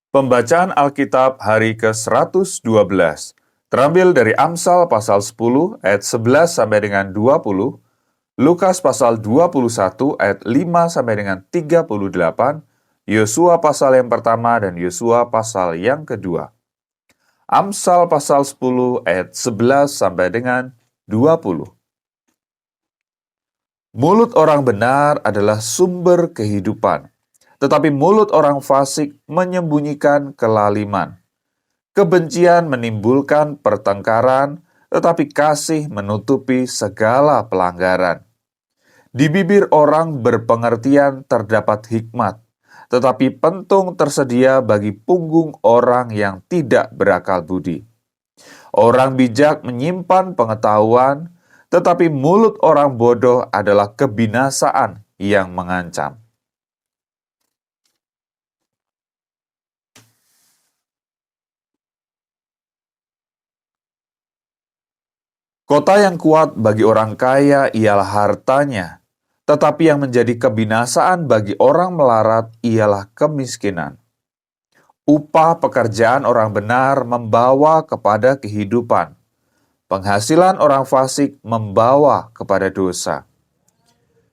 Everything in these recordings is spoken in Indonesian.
Pembacaan Alkitab hari ke-112 terambil dari Amsal pasal 10 ayat 11 sampai dengan 20, Lukas pasal 21 ayat 5 sampai dengan 38, Yosua pasal yang pertama dan Yosua pasal yang kedua. Amsal pasal 10 ayat 11 sampai dengan 20. Mulut orang benar adalah sumber kehidupan, tetapi mulut orang fasik menyembunyikan kelaliman. Kebencian menimbulkan pertengkaran, tetapi kasih menutupi segala pelanggaran. Di bibir orang berpengertian terdapat hikmat, tetapi pentung tersedia bagi punggung orang yang tidak berakal budi. Orang bijak menyimpan pengetahuan, tetapi mulut orang bodoh adalah kebinasaan yang mengancam. Kota yang kuat bagi orang kaya ialah hartanya, tetapi yang menjadi kebinasaan bagi orang melarat ialah kemiskinan. Upah pekerjaan orang benar membawa kepada kehidupan. Penghasilan orang fasik membawa kepada dosa.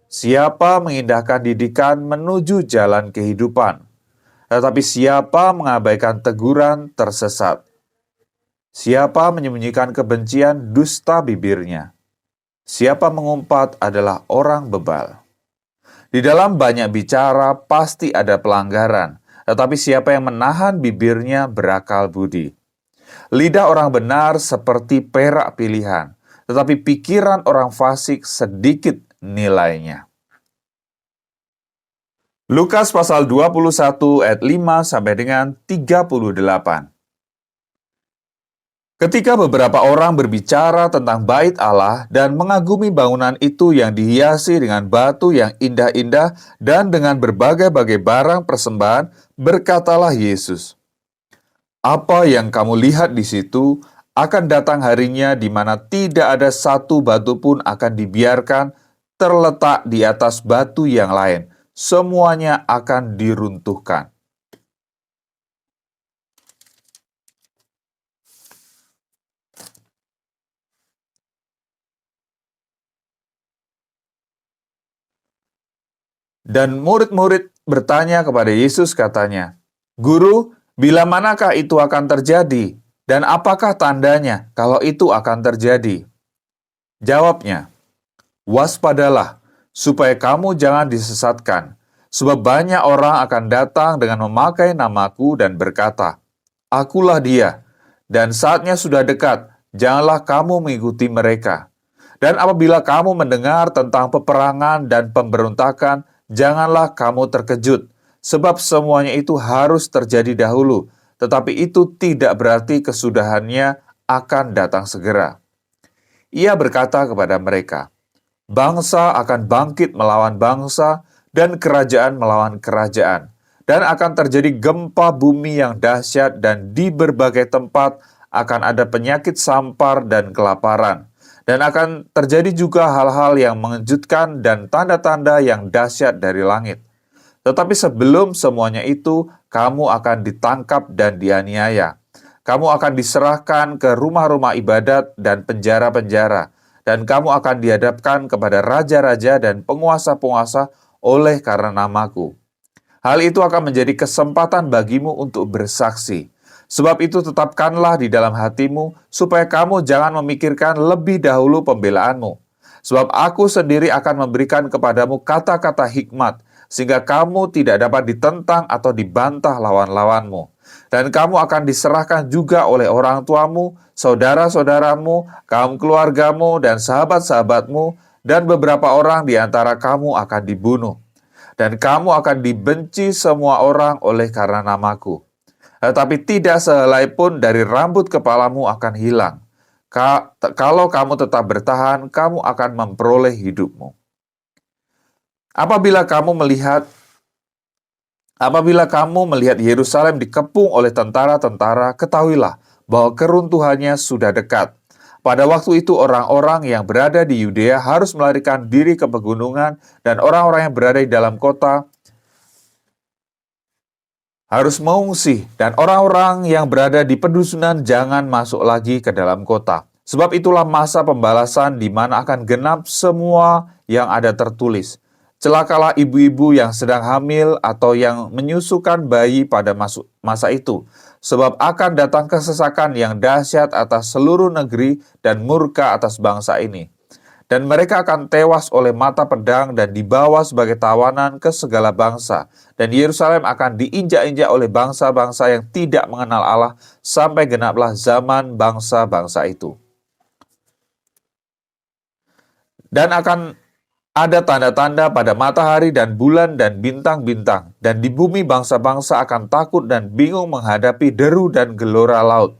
Siapa mengindahkan didikan menuju jalan kehidupan, tetapi siapa mengabaikan teguran tersesat. Siapa menyembunyikan kebencian dusta bibirnya. Siapa mengumpat adalah orang bebal. Di dalam banyak bicara pasti ada pelanggaran, tetapi siapa yang menahan bibirnya berakal budi. Lidah orang benar seperti perak pilihan, tetapi pikiran orang fasik sedikit nilainya. Lukas pasal 21 ayat 5 sampai dengan 38. Ketika beberapa orang berbicara tentang bait Allah dan mengagumi bangunan itu yang dihiasi dengan batu yang indah-indah dan dengan berbagai-bagai barang persembahan, berkatalah Yesus, "Apa yang kamu lihat di situ, akan datang harinya di mana tidak ada satu batu pun akan dibiarkan terletak di atas batu yang lain. Semuanya akan diruntuhkan." Dan murid-murid bertanya kepada Yesus katanya, "Guru, bila manakah itu akan terjadi? Dan apakah tandanya kalau itu akan terjadi?" Jawabnya, "Waspadalah, supaya kamu jangan disesatkan, sebab banyak orang akan datang dengan memakai namaku dan berkata, 'Akulah dia,' dan saatnya sudah dekat, janganlah kamu mengikuti mereka. Dan apabila kamu mendengar tentang peperangan dan pemberontakan, janganlah kamu terkejut, sebab semuanya itu harus terjadi dahulu, tetapi itu tidak berarti kesudahannya akan datang segera." Ia berkata kepada mereka, "Bangsa akan bangkit melawan bangsa, dan kerajaan melawan kerajaan. Dan akan terjadi gempa bumi yang dahsyat, dan di berbagai tempat akan ada penyakit sampar dan kelaparan. Dan akan terjadi juga hal-hal yang mengejutkan dan tanda-tanda yang dahsyat dari langit. Tetapi sebelum semuanya itu, kamu akan ditangkap dan dianiaya. Kamu akan diserahkan ke rumah-rumah ibadat dan penjara-penjara, dan kamu akan dihadapkan kepada raja-raja dan penguasa-penguasa oleh karena namaku. Hal itu akan menjadi kesempatan bagimu untuk bersaksi. Sebab itu tetapkanlah di dalam hatimu, supaya kamu jangan memikirkan lebih dahulu pembelaanmu. Sebab aku sendiri akan memberikan kepadamu kata-kata hikmat, sehingga kamu tidak dapat ditentang atau dibantah lawan-lawanmu. Dan kamu akan diserahkan juga oleh orang tuamu, saudara-saudaramu, kaum keluargamu, dan sahabat-sahabatmu, dan beberapa orang di antara kamu akan dibunuh. Dan kamu akan dibenci semua orang oleh karena namaku. Tetapi tidak sehelai pun dari rambut kepalamu akan hilang. Kalau kamu tetap bertahan, kamu akan memperoleh hidupmu. Apabila kamu melihat Yerusalem dikepung oleh tentara-tentara, ketahuilah bahwa keruntuhannya sudah dekat. Pada waktu itu orang-orang yang berada di Yudea harus melarikan diri ke pegunungan, dan orang-orang yang berada di dalam kota harus mengungsi, dan orang-orang yang berada di pedusunan jangan masuk lagi ke dalam kota. Sebab itulah masa pembalasan di mana akan genap semua yang ada tertulis. Celakalah ibu-ibu yang sedang hamil atau yang menyusukan bayi pada masa itu, sebab akan datang kesesakan yang dahsyat atas seluruh negeri dan murka atas bangsa ini. Dan mereka akan tewas oleh mata pedang dan dibawa sebagai tawanan ke segala bangsa. Dan Yerusalem akan diinjak-injak oleh bangsa-bangsa yang tidak mengenal Allah sampai genaplah zaman bangsa-bangsa itu. Dan akan ada tanda-tanda pada matahari dan bulan dan bintang-bintang, dan di bumi bangsa-bangsa akan takut dan bingung menghadapi deru dan gelora laut.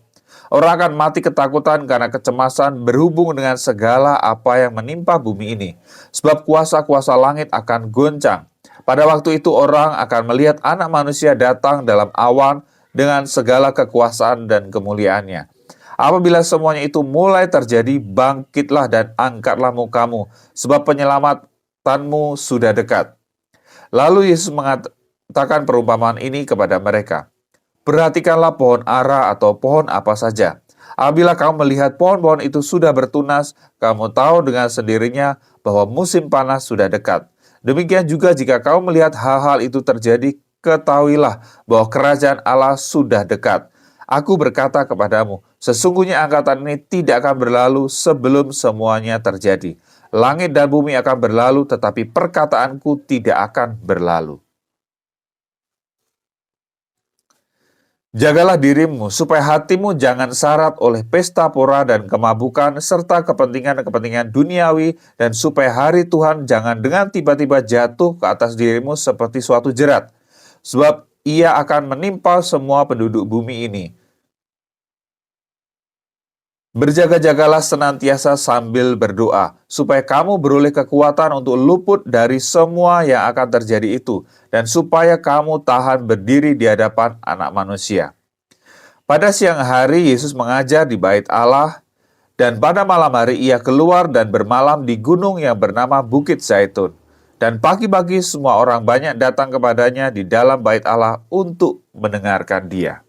Orang akan mati ketakutan karena kecemasan berhubung dengan segala apa yang menimpa bumi ini, sebab kuasa-kuasa langit akan goncang. Pada waktu itu orang akan melihat Anak Manusia datang dalam awan dengan segala kekuasaan dan kemuliaannya. Apabila semuanya itu mulai terjadi, bangkitlah dan angkatlah mukamu, sebab penyelamatanmu sudah dekat. Lalu Yesus mengatakan perumpamaan ini kepada mereka. Perhatikanlah pohon ara atau pohon apa saja. Apabila kamu melihat pohon-pohon itu sudah bertunas, kamu tahu dengan sendirinya bahwa musim panas sudah dekat. Demikian juga jika kamu melihat hal-hal itu terjadi, ketahuilah bahwa kerajaan Allah sudah dekat. Aku berkata kepadamu, sesungguhnya angkatan ini tidak akan berlalu sebelum semuanya terjadi. Langit dan bumi akan berlalu, tetapi perkataanku tidak akan berlalu. Jagalah dirimu, supaya hatimu jangan syarat oleh pesta pora dan kemabukan, serta kepentingan-kepentingan duniawi, dan supaya hari Tuhan jangan dengan tiba-tiba jatuh ke atas dirimu seperti suatu jerat. Sebab ia akan menimpa semua penduduk bumi ini. Berjaga-jagalah senantiasa sambil berdoa, supaya kamu beroleh kekuatan untuk luput dari semua yang akan terjadi itu, dan supaya kamu tahan berdiri di hadapan Anak Manusia. Pada siang hari, Yesus mengajar di Bait Allah, dan pada malam hari ia keluar dan bermalam di gunung yang bernama Bukit Zaitun. Dan pagi-pagi semua orang banyak datang kepadanya di dalam Bait Allah untuk mendengarkan dia.